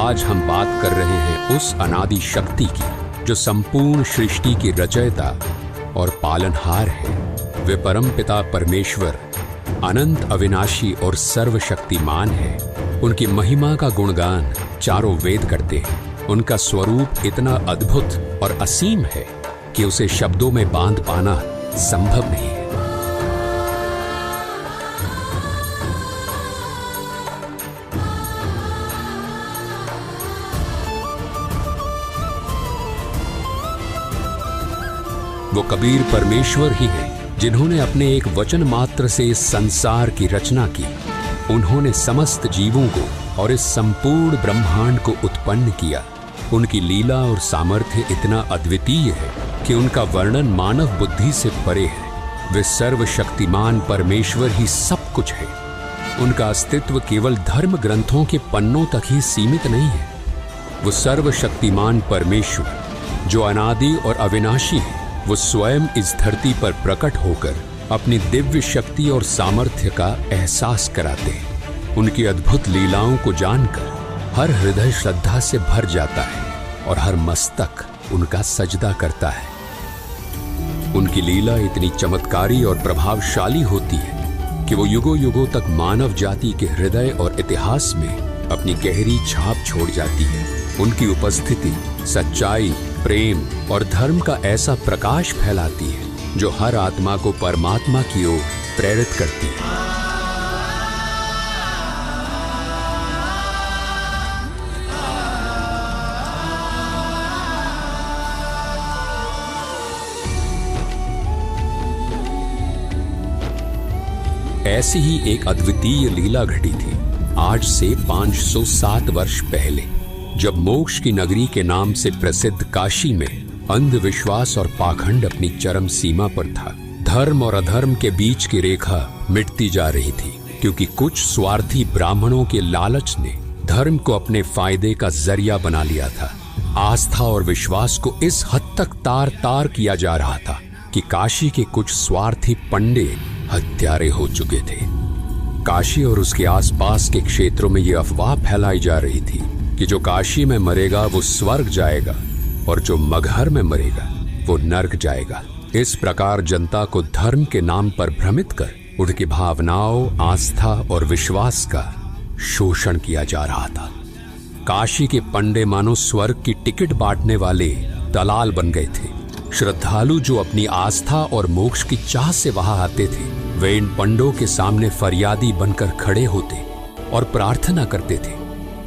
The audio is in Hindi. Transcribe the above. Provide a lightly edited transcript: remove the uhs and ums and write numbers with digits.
आज हम बात कर रहे हैं उस अनादि शक्ति की जो संपूर्ण सृष्टि की रचयिता और पालनहार है। वे परमपिता परमेश्वर अनंत अविनाशी और सर्वशक्तिमान है। उनकी महिमा का गुणगान चारों वेद करते हैं। उनका स्वरूप इतना अद्भुत और असीम है कि उसे शब्दों में बांध पाना संभव नहीं है। वो कबीर परमेश्वर ही हैं जिन्होंने अपने एक वचन मात्र से इस संसार की रचना की। उन्होंने समस्त जीवों को और इस संपूर्ण ब्रह्मांड को उत्पन्न किया। उनकी लीला और सामर्थ्य इतना अद्वितीय है कि उनका वर्णन मानव बुद्धि से परे है। वे सर्वशक्तिमान परमेश्वर ही सब कुछ है। उनका अस्तित्व केवल धर्म ग्रंथों के पन्नों तक ही सीमित नहीं है। वो सर्वशक्तिमान परमेश्वर जो अनादि और अविनाशी है, वो स्वयं इस धरती पर प्रकट होकर अपनी दिव्य शक्ति और सामर्थ्य का एहसास कराते हैं। उनकी अद्भुत लीलाओं को जानकर हर हृदय श्रद्धा से भर जाता है और हर मस्तक उनका सजदा करता है। उनकी लीला इतनी चमत्कारी और प्रभावशाली होती है कि वो युगों युगों तक मानव जाति के हृदय और इतिहास में अपनी गहरी छाप छोड़ जाती है। उनकी उपस्थिति सच्चाई, प्रेम और धर्म का ऐसा प्रकाश फैलाती है जो हर आत्मा को परमात्मा की ओर प्रेरित करती है। ऐसी ही एक अद्वितीय लीला घटी थी आज से 507 वर्ष पहले, जब मोक्ष की नगरी के नाम से प्रसिद्ध काशी में अंधविश्वास और पाखंड अपनी चरम सीमा पर था। धर्म और अधर्म के बीच की रेखा मिटती जा रही थी क्योंकि कुछ स्वार्थी ब्राह्मणों के लालच ने धर्म को अपने फायदे का जरिया बना लिया था। आस्था और विश्वास को इस हद तक तार तार किया जा रहा था कि काशी के कुछ स्वार्थी पंडित हत्यारे हो चुके थे। काशी और उसके आसपास के क्षेत्रों में यह अफवाह फैलाई जा रही थी कि जो काशी में मरेगा वो स्वर्ग जाएगा और जो मगहर में मरेगा वो नर्क जाएगा। इस प्रकार जनता को धर्म के नाम पर भ्रमित कर उनकी भावनाओं, आस्था और विश्वास का शोषण किया जा रहा था। काशी के पंडे मानो स्वर्ग की टिकट बांटने वाले दलाल बन गए थे। श्रद्धालु जो अपनी आस्था और मोक्ष की चाह से वहां आते थे, वे इन पंडों के सामने फरियादी बनकर खड़े होते और प्रार्थना करते थे